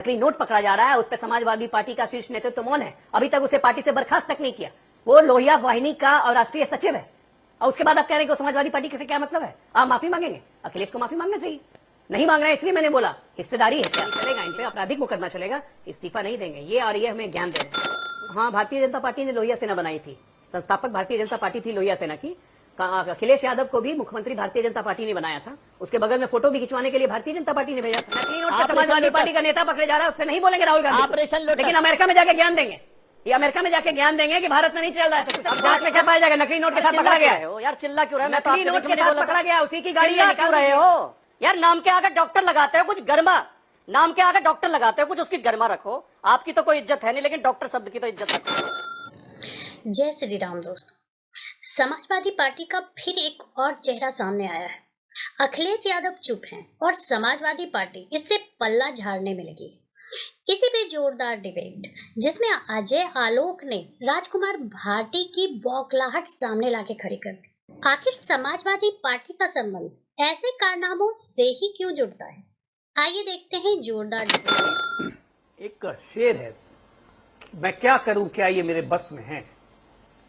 नकली नोट पकड़ा जा रहा है, उस पर समाजवादी पार्टी का शीर्ष नेतृत्व मौन है। अभी तक उसे पार्टी से बर्खास्त तक नहीं किया। वो लोहिया वाहिनी का और राष्ट्रीय सचिव है, और उसके बाद आप कह रहे हैं कि समाजवादी पार्टी से क्या मतलब है? आप माफी मांगेंगे? अखिलेश को माफी मांगना चाहिए। नहीं मांग रहे इसलिए मैंने बोला हिस्सेदारी है, क्या चलेगा? इन पे आपराधिक मुकदमा चलेगा, इस्तीफा नहीं देंगे ये, और ये हमें ज्ञान दे रहे हैं। हाँ, भारतीय जनता पार्टी ने लोहिया सेना बनाई थी, संस्थापक भारतीय जनता पार्टी थी लोहिया सेना की। अखिलेश यादव को भी मुख्यमंत्री भारतीय जनता पार्टी ने बनाया था, उसके बगल में फोटो भी खिंचवाने के लिए भारतीय जनता पार्टी ने भेजा था। नकली नोट से समाजवादी पार्टी का नेता पकड़े जा रहा है, उस पर नहीं बोलेंगे राहुल गांधी ऑपरेशन, लेकिन अमेरिका में जाके ज्ञान देंगे। ये अमेरिका में जाके ज्ञान देंगे कि भारत में नहीं चल रहा है। तो जांच में क्या पाया जाएगा? नकली नोट के साथ पकड़ा गया है यार। चिल्ला क्यों रहे हो? नकली नोट के साथ पकड़ा गया, उसी की गाड़ी निकाल रहे हो यार। नाम के आगे डॉक्टर लगाते हो, कुछ गर्मा नाम के आगे डॉक्टर लगाते हो, कुछ उसकी गर्मा रखो। आपकी तो कोई इज्जत है नहीं, लेकिन डॉक्टर शब्द की तो इज्जत रखो। जय श्री राम दोस्तों, समाजवादी पार्टी का फिर एक और चेहरा सामने आया है। अखिलेश यादव चुप हैं और समाजवादी पार्टी इससे पल्ला झाड़ने में लगी। इसी पे जोरदार डिबेट, जिसमें अजय आलोक ने राजकुमार भाटी की बौखलाहट सामने लाके खड़ी कर दी। आखिर समाजवादी पार्टी का संबंध ऐसे कारनामों से ही क्यों जुड़ता है? आइए देखते हैं जोरदार डिबेट। एक शेर है, मैं क्या करूं क्या ये मेरे बस में है,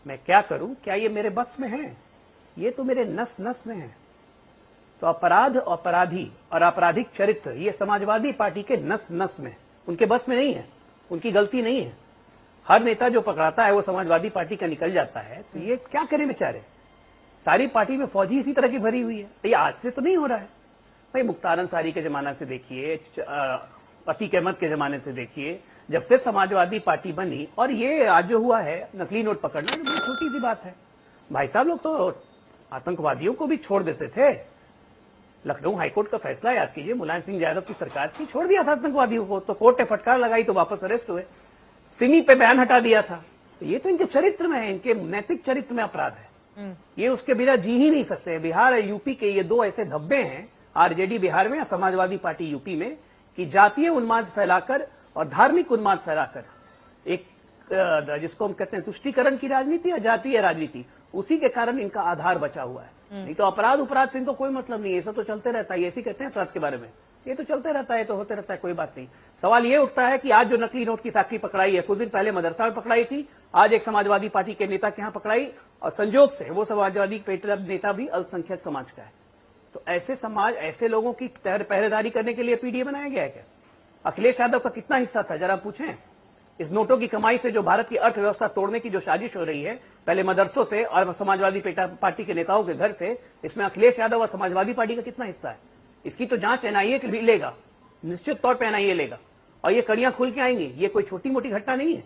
मैं क्या करूं क्या ये मेरे बस में है, ये तो मेरे नस नस में है। तो अपराध, अपराधी और आपराधिक चरित्र ये समाजवादी पार्टी के नस नस में, उनके बस में नहीं है, उनकी गलती नहीं है। हर नेता जो पकड़ाता है वो समाजवादी पार्टी का निकल जाता है, तो ये क्या करें बेचारे। सारी पार्टी में फौजी इसी तरह की भरी हुई है। ये आज से तो नहीं हो रहा है भाई, मुख्तार अंसारी के जमाना से देखिए, अतीक अहमद के जमाने से देखिए, जब से समाजवादी पार्टी बनी। और ये आज जो हुआ है नकली नोट पकड़ना, तो बहुत छोटी सी बात है भाई साहब। लोग तो आतंकवादियों को भी छोड़ देते थे। लखनऊ हाईकोर्ट का फैसला याद कीजिए, मुलायम सिंह यादव की सरकार थी, छोड़ दिया था आतंकवादियों को, तो कोर्ट ने फटकार लगाई तो वापस अरेस्ट हुए। सिमी पे बैन हटा दिया था। तो ये तो इनके चरित्र में है, इनके नैतिक चरित्र में अपराध है। ये उसके बिना जी ही नहीं सकते। बिहार और यूपी के ये दो ऐसे धब्बे हैं, आरजेडी बिहार में, समाजवादी पार्टी यूपी में, कि जातीय उन्माद फैलाकर और धार्मिक उन्माद फैलाकर एक जिसको हम कहते हैं तुष्टीकरण की राजनीति या जातीय राजनीति, उसी के कारण इनका आधार बचा हुआ है। नहीं तो अपराध उपराध से इनको कोई मतलब नहीं है। ऐसा तो चलते रहता है, ऐसे कहते हैं अपराध के बारे में, ये तो चलते रहता है, तो होते रहता है, कोई बात नहीं। सवाल ये उठता है कि आज जो नकली नोट की फैक्ट्री पकड़ाई है, कुछ दिन पहले मदरसा में पकड़ाई थी, आज एक समाजवादी पार्टी के नेता के यहां पकड़ाई, और संजोग से वो समाजवादी नेता भी अल्पसंख्यक समाज का है। तो ऐसे समाज, ऐसे लोगों की पहरेदारी करने के लिए पीडीए बनाया गया है क्या? अखिलेश यादव का कितना हिस्सा था जरा पूछें। इस नोटों की कमाई से जो भारत की अर्थव्यवस्था तोड़ने की जो साजिश हो रही है, पहले मदरसों से और समाजवादी पार्टी के नेताओं के घर से, इसमें अखिलेश यादव और समाजवादी पार्टी का कितना हिस्सा है? इसकी तो जांच एनआईए भी लेगा, निश्चित तौर पर एनआईए लेगा, और ये कड़ियां खुल के आएंगी। ये कोई छोटी मोटी घटना नहीं है।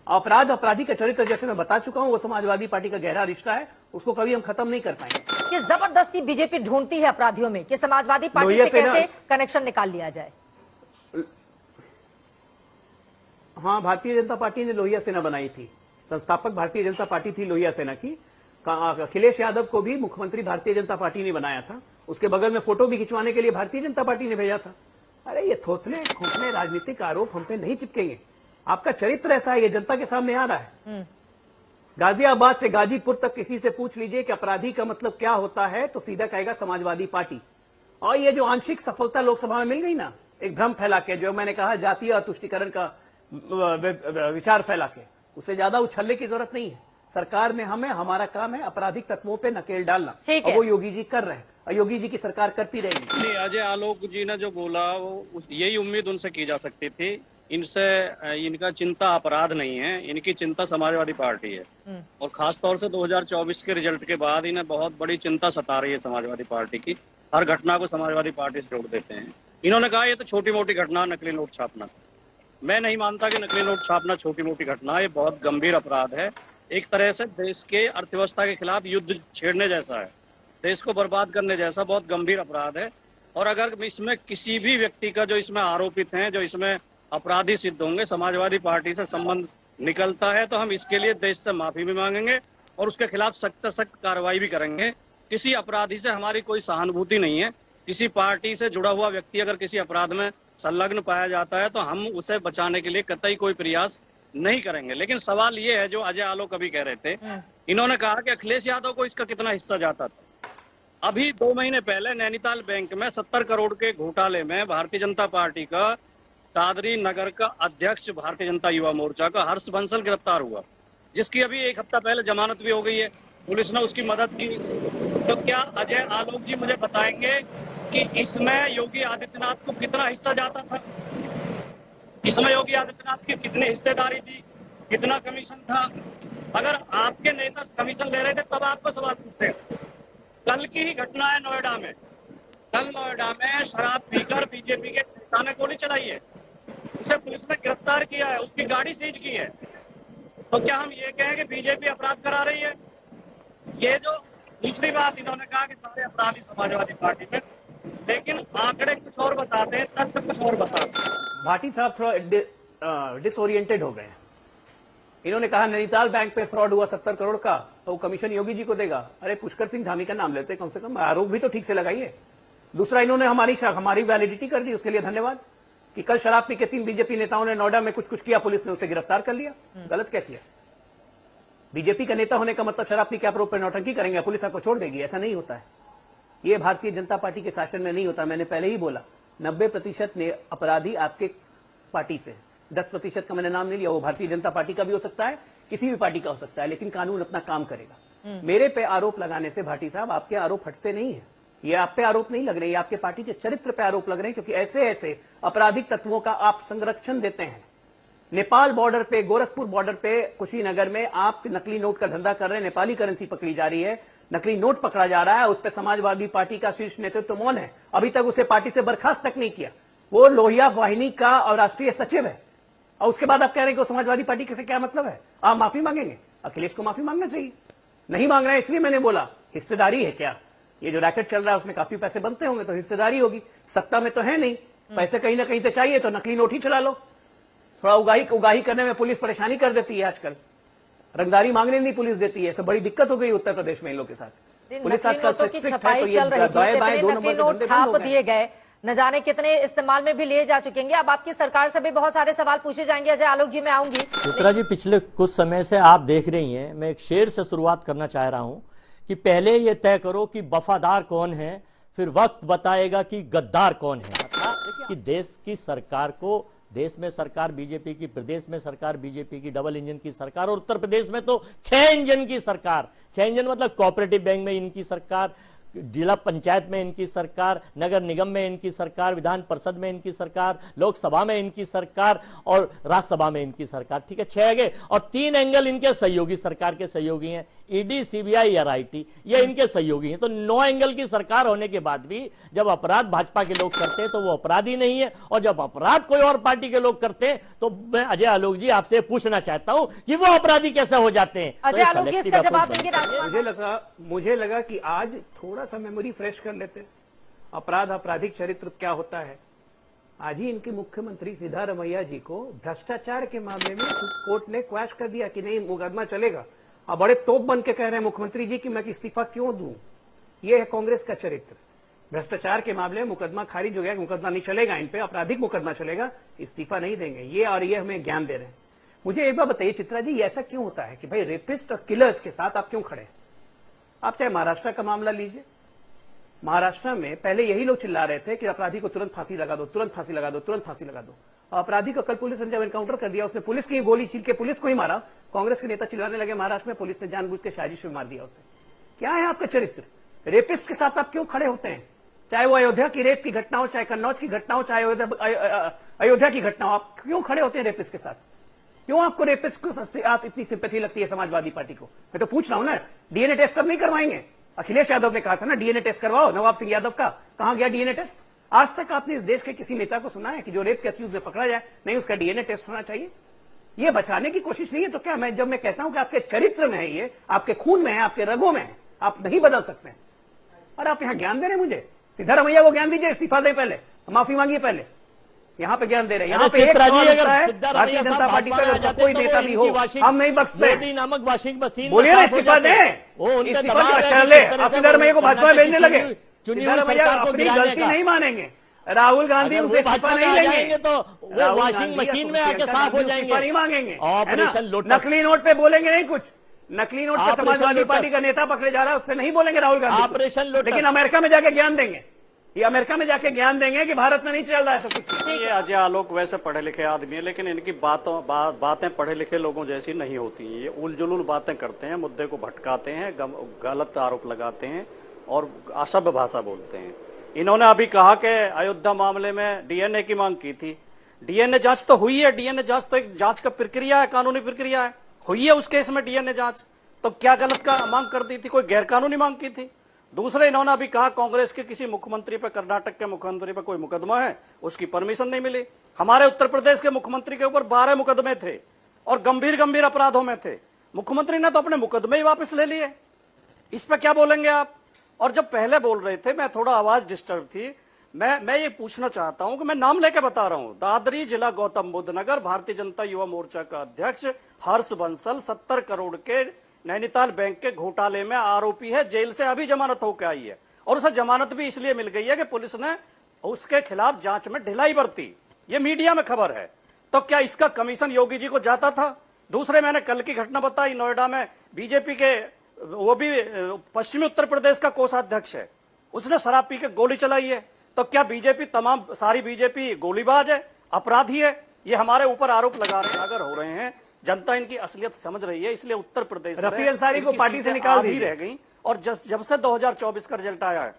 अपराध, अपराधी का चरित्र, जैसे मैं बता चुका हूं, वो समाजवादी पार्टी का गहरा रिश्ता है, उसको कभी हम खत्म नहीं कर पाएंगे। ये जबरदस्ती बीजेपी ढूंढती है अपराधियों में कि समाजवादी पार्टी से कैसे कनेक्शन निकाल लिया जाए। हाँ, भारतीय जनता पार्टी ने लोहिया सेना बनाई थी, संस्थापक भारतीय जनता पार्टी थी लोहिया सेना की। अखिलेश यादव को भी मुख्यमंत्री भारतीय जनता पार्टी ने बनाया था, उसके बगल में फोटो भी खिंचवाने के लिए भारतीय जनता पार्टी ने भेजा था। अरे ये थोथले खोखले राजनीतिक आरोप हम पे नहीं चिपकेंगे। आपका चरित्र ऐसा है, ये जनता के सामने आ रहा है। गाजियाबाद से गाजीपुर तक किसी से पूछ लीजिए कि अपराधी का मतलब क्या होता है, तो सीधा कहेगा समाजवादी पार्टी। और ये जो आंशिक सफलता लोकसभा में मिल गई ना, एक भ्रम फैला के, जो मैंने कहा जातीय और तुष्टीकरण का विचार फैला के, उससे ज्यादा उछलने की जरूरत नहीं है। सरकार में हमारा काम है आपराधिक तत्वों पे नकेल डालना, और वो योगी जी कर रहे हैं, और योगी जी की सरकार करती रहेगी। नहीं, अजय आलोक जी ने जो बोला, वो यही उम्मीद उनसे की जा सकती थी। इनसे इनका चिंता अपराध नहीं है, इनकी चिंता समाजवादी पार्टी है। और खास तौर से 2024 के रिजल्ट के बाद इन्हें बहुत बड़ी चिंता सता रही है समाजवादी पार्टी की। हर घटना को समाजवादी पार्टी से जोड़ देते हैं। इन्होंने कहा ये तो छोटी मोटी घटना, नकली नोट छापना। मैं नहीं मानता कि नकली नोट छापना छोटी मोटी घटना है, ये बहुत गंभीर अपराध है। एक तरह से देश के अर्थव्यवस्था के खिलाफ युद्ध छेड़ने जैसा है, देश को बर्बाद करने जैसा बहुत गंभीर अपराध है। और अगर इसमें किसी भी व्यक्ति का, जो इसमें आरोपित हैं, जो इसमें अपराधी सिद्ध होंगे, समाजवादी पार्टी से संबंध निकलता है, तो हम इसके लिए देश से माफी भी मांगेंगे और उसके खिलाफ सख्त से सख्त कार्रवाई भी करेंगे। किसी अपराधी से हमारी कोई सहानुभूति नहीं है। किसी पार्टी से जुड़ा हुआ व्यक्ति अगर किसी अपराध में संलग्न पाया जाता है, तो हम उसे बचाने के लिए कतई कोई प्रयास नहीं करेंगे। लेकिन सवाल ये है, जो अजय आलोक अभी कह रहे थे, इन्होंने कहा कि अखिलेश यादव को इसका कितना हिस्सा जाता था। अभी 2 महीने पहले नैनीताल बैंक में 70 करोड़ के घोटाले में भारतीय जनता पार्टी का दादरी नगर का अध्यक्ष भारतीय जनता युवा मोर्चा का हर्ष बंसल गिरफ्तार हुआ, जिसकी अभी एक हफ्ता पहले जमानत भी हो गई है। पुलिस ने उसकी मदद की। तो क्या अजय आलोक जी मुझे बताएंगे कि इसमें योगी आदित्यनाथ को कितना हिस्सा जाता था? इसमें योगी आदित्यनाथ की कितनी हिस्सेदारी थी, कितना कमीशन था? अगर आपके नेता कमीशन ले रहे थे तब आपको सवाल पूछते हैं। कल की ही घटना है नोएडा में। कल नोएडा में शराब पीकर बीजेपी के नेता ने गोली चलाई है, उसे पुलिस ने गिरफ्तार किया है, उसकी गाड़ी सीज की है। तो क्या हम ये कहें कि बीजेपी अपराध करा रही है? ये जो दूसरी बात इन्होंने कहा कि सारे अपराधी समाजवादी पार्टी में, लेकिन आंकड़े कुछ और बताते हैं, तथ्य कुछ और बताते हैं। भाटी साहब थोड़ा डिसोरिएंटेड हो गए हैं। इन्होंने कहा नैनीताल बैंक पे फ्रॉड हुआ 70 करोड़ का, तो कमीशन योगी जी को देगा। अरे पुष्कर सिंह धामी का नाम लेते, कम से कम आरोप भी तो ठीक से लगाइए। दूसरा, इन्होंने हमारी वैलिडिटी कर दी, उसके लिए धन्यवाद। कि कल शराब पी के 3 बीजेपी नेताओं ने नोएडा में कुछ किया, पुलिस ने उसे गिरफ्तार कर लिया। गलत क्या किया? बीजेपी का नेता होने का मतलब शराब पी के आरोप पर नौटंकी करेंगे, पुलिस आपको छोड़ देगी? ऐसा नहीं होता है। ये भारतीय जनता पार्टी के शासन में नहीं होता। मैंने पहले ही बोला 90% ने अपराधी आपके पार्टी से, 10% का मैंने नाम नहीं लिया, वो भारतीय जनता पार्टी का भी हो सकता है, किसी भी पार्टी का हो सकता है, लेकिन कानून अपना काम करेगा। मेरे पे आरोप लगाने से भाटी साहब आपके आरोप हटते नहीं है। ये आप पे आरोप नहीं लग रहे, ये आपके पार्टी के चरित्र पे आरोप लग रहे हैं, क्योंकि ऐसे ऐसे आपराधिक तत्वों का आप संरक्षण देते हैं। नेपाल बॉर्डर पे, गोरखपुर बॉर्डर पे, कुशीनगर में आप नकली नोट का धंधा कर रहे हैं, नेपाली करेंसी पकड़ी जा रही है, नकली नोट पकड़ा जा रहा है, उस पर समाजवादी पार्टी का शीर्ष नेतृत्व मौन है। अभी तक उसे पार्टी से बर्खास्त तक नहीं किया। वो लोहिया वाहिनी का और राष्ट्रीय सचिव है, और उसके बाद आप कह रहे हैं कि समाजवादी पार्टी से क्या मतलब है? आप माफी मांगेंगे? अखिलेश को माफी मांगना चाहिए। नहीं मांग रहे हैं, इसलिए मैंने बोला हिस्सेदारी है क्या? ये जो रैकेट चल रहा है उसमें काफी पैसे बनते होंगे, तो हिस्सेदारी होगी। सत्ता में तो है नहीं, पैसे कहीं ना कहीं से चाहिए, तो नकली नोट ही चला लो। थोड़ा उगाही करने में पुलिस परेशानी कर देती है आजकल, रंगदारी मांगने नहीं पुलिस देती है। सब बड़ी दिक्कत हो गई उत्तर प्रदेश में इन लोग के साथ। पुलिस आजकल स्ट्रिक्ट है, तो ये दाएं बाएं दो नंबर के धंधे बंद हो दिए गए, न जाने कितने इस्तेमाल में भी लिए जा चुकेंगे। अब आपकी सरकार से भी बहुत सारे सवाल पूछे जाएंगे। अजय आलोक जी, मैं आऊंगी। चित्रा जी, पिछले कुछ समय से आप देख रही हैं, मैं एक शेर से शुरुआत करना चाह रहा हूं कि पहले ये तय करो कि वफादार कौन है, फिर वक्त बताएगा कि गद्दार कौन है। मतलब कि देश की सरकार को, देश में सरकार बीजेपी की, प्रदेश में सरकार बीजेपी की, डबल इंजन की सरकार, और उत्तर प्रदेश में तो 6 इंजन की सरकार। 6 इंजन मतलब कोऑपरेटिव बैंक में इनकी सरकार, जिला पंचायत में इनकी सरकार, नगर निगम में इनकी सरकार, विधान परिषद में इनकी सरकार, लोकसभा में इनकी सरकार और राज्यसभा में इनकी सरकार। ठीक है, 6 गए, और 3 एंगल इनके सहयोगी, सरकार के सहयोगी हैं, ईडी, सीबीआई, आरआईटी, ये इनके सहयोगी हैं। तो 9 एंगल की सरकार होने के बाद भी जब अपराध भाजपा के लोग करते हैं तो वो अपराधी नहीं है, और जब अपराध कोई और पार्टी के लोग करते हैं तो मैं अजय आलोक जी आपसे पूछना चाहता हूं कि वो अपराधी कैसे हो जाते हैं? अजय आलोक जी, इसका जवाब देंगे। मुझे लगा कि आज थोड़ा सा मेमोरी फ्रेश कर लेते। अपराध, आपराधिक चरित्र क्या होता है। आज ही इनके मुख्यमंत्री सिद्धारमैया जी को भ्रष्टाचार के मामले में कोर्ट ने क्वैश कर दिया कि नहीं मुकदमा चलेगा। अब बड़े तोप बन के कह रहे हैं मुख्यमंत्री जी कि मैं इस्तीफा क्यों दूं। यह है कांग्रेस का चरित्र। भ्रष्टाचार के मामले में मुकदमा खारिज हो गया, मुकदमा नहीं चलेगा, इन पे आपराधिक मुकदमा चलेगा, इस्तीफा नहीं देंगे। ये और ये हमें ज्ञान दे रहे हैं। मुझे एक बात बताइए चित्रा जी, ऐसा क्यों होता है कि भाई रेपिस्ट और किलर्स के साथ आप क्यों खड़े? आप चाहे महाराष्ट्र का मामला लीजिए, महाराष्ट्र में पहले यही लोग चिल्ला रहे थे कि अपराधी को तुरंत फांसी लगा दो, तुरंत फांसी लगा दो, तुरंत फांसी लगा दो। अपराधी को कल पुलिस ने जब एनकाउंटर कर दिया, उसने पुलिस की गोली छीन के पुलिस को ही मारा। कांग्रेस के नेता चिल्लाने लगे महाराष्ट्र में पुलिस ने जानबूझ के साजिश में मार दिया उसे। क्या है आपका चरित्र? रेपिस्ट के साथ आप क्यों खड़े होते हैं? चाहे वो अयोध्या की रेप की घटना हो, चाहे कन्नौज की घटना हो, चाहे अयोध्या की घटना हो, आप क्यों खड़े होते हैं रेपिस्ट के साथ? क्यों आपको रेपिस्ट को इतनी सिंपैथी लगती है समाजवादी पार्टी को? मैं तो पूछ रहा हूं ना, डीएनए टेस्ट कब नहीं करवाएंगे? अखिलेश यादव ने कहा था ना डीएनए टेस्ट करवाओ, नवाब सिंह यादव का कहां गया डीएनए टेस्ट? आज तक आपने इस देश के किसी नेता को सुना है कि जो रेप के अक्यूज में पकड़ा जाए नहीं उसका डीएनए टेस्ट होना चाहिए? ये बचाने की कोशिश नहीं है तो क्या? मैं जब मैं कहता हूं कि आपके चरित्र में है, ये आपके खून में है, आपके रगों में है, आप नहीं बदल सकते हैं। और आप यहां ज्ञान दे रहे हैं मुझे। सिद्धारमैया को ज्ञान दीजिए, इस्तीफा दे, पहले माफी मांगिए, पहले यहाँ पे ज्ञान दे रहे हैं। यहाँ पे एक सवाल होता है भारतीय जनता पार्टी का कोई नेता भी हो, हम नहीं बख्शते। नामक वॉशिंग मशीन बोलिए ना इस्तीफा दें, सिद्धारमैया को भाजपा भेजने लगे। सिद्धारमैया अपनी गलती नहीं मानेंगे, राहुल गांधी उनसे इस्तीफा नहीं लेंगे, तो वो वॉशिंग मशीन में आके साफ हो जाएंगे, नहीं मांगेंगे। ऑपरेशन लोटस, नकली नोट पे बोलेंगे नहीं कुछ, नकली नोट पे समाजवादी पार्टी का नेता पकड़े जा रहा है उस पर नहीं बोलेंगे राहुल गांधी, ऑपरेशन लोटस, लेकिन अमेरिका में जाके ज्ञान देंगे। ये अमेरिका में जाके ज्ञान देंगे कि भारत में नहीं चल रहा है सब कुछ। ये अजय आलोक वैसे पढ़े लिखे आदमी है, लेकिन इनकी बातें पढ़े लिखे लोगों जैसी नहीं होती। ये उलझुल बातें करते हैं, मुद्दे को भटकाते हैं, गलत आरोप लगाते हैं और असभ्य भाषा बोलते हैं। इन्होंने अभी कहा कि अयोध्या मामले में डीएनए की मांग की थी। डीएनए जांच तो हुई है, डीएनए जांच तो एक जांच का प्रक्रिया है, कानूनी प्रक्रिया है, हुई है उस केस में डीएनए जांच। तो क्या गलत का मांग कर दी थी, कोई गैर कानूनी मांग की थी? दूसरे इन्होंने अभी कहा कांग्रेस के किसी मुख्यमंत्री पर, कर्नाटक के मुख्यमंत्री पर कोई मुकदमा है, उसकी परमिशन नहीं मिली। हमारे उत्तर प्रदेश के मुख्यमंत्री के ऊपर 12 मुकदमे थे और गंभीर गंभीर अपराधों में थे। मुख्यमंत्री ने तो अपने मुकदमे ही वापस ले लिए। इस पर क्या बोलेंगे आप? और जब पहले बोल रहे थे, मैं थोड़ा आवाज डिस्टर्ब थी, मैं ये पूछना चाहता हूं कि मैं नाम लेके बता रहा हूं। दादरी जिला गौतम बुद्ध नगर भारतीय जनता युवा मोर्चा का अध्यक्ष हर्ष बंसल 70 करोड़ के नैनीताल बैंक के घोटाले में आरोपी है, जेल से अभी जमानत होकर आई है और उसे जमानत भी इसलिए मिल गई है कि पुलिस ने उसके खिलाफ जांच में ढिलाई बरती। ये मीडिया में खबर है। तो क्या इसका कमीशन योगी जी को जाता था? दूसरे, मैंने कल की घटना बताई, नोएडा में बीजेपी के, वो भी पश्चिमी उत्तर प्रदेश का कोषाध्यक्ष है, उसने शराब पी के गोली चलाई है। तो क्या बीजेपी, तमाम सारी बीजेपी गोलीबाज है, अपराधी है? ये हमारे ऊपर आरोप लगा रहे हैं, अगर हो रहे हैं। जनता इनकी असलियत समझ रही है, इसलिए उत्तर प्रदेश में रफी अंसारी को इनकी पार्टी से सीटें निकाल आधी दीजिए। रह गई। और जब से 2024 का रिजल्ट आया है,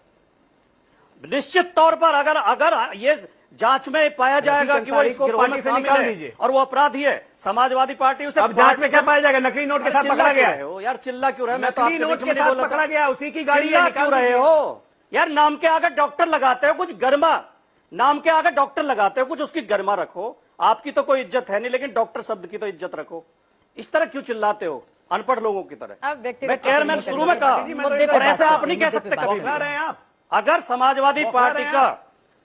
निश्चित तौर पर अगर ये जांच में पाया जाएगा कि वो इस गिरोह में शामिल है और वो अपराधी है, समाजवादी पार्टी उसे अब जांच में क्या पाया जाएगा? नकली नोट के साथ पकड़ा गया है। हो यार, चिल्ला क्यों रहे? मैं तो नकली आपके नोट बीच के में नहीं साथ बोला था। पकड़ा गया, उसी की गाड़ी है, चिल्ला निकाल क्यों रहे दीजिए। हो यार? नाम के आगे डॉक्टर लगाते हो, कुछ गरिमा, नाम के आगे डॉक्टर लगाते हो, कुछ उसकी गरिमा रखो। आपकी तो कोई इज्जत है नहीं, लेकिन डॉक्टर शब्द की तो इज्जत रखो। इस तरह क्यों चिल्लाते हो अनपढ़ लोगों की तरह? अब व्यक्तिगत मैं खैर, मैंने शुरू में कहा, मुद्दे पे और ऐसा बात आप नहीं कह मुद्दे पे सकते बात कभी बौखला रहे हैं आप। अगर समाजवादी बौखला पार्टी रहे का, हैं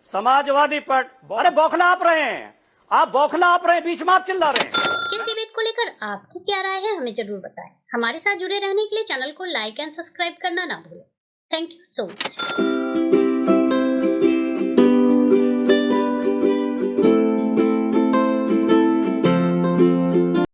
समाजवादी पार्टी, अरे बौखला आप रहे हैं, आप बौखला आप रहे हैं, बीच में आप चिल्ला रहे हैं। इस डिबेट को लेकर आपकी क्या राय है, हमें जरूर बताएं। हमारे साथ जुड़े रहने के लिए चैनल को लाइक एंड सब्सक्राइब करना ना भूलें। Thank you so much.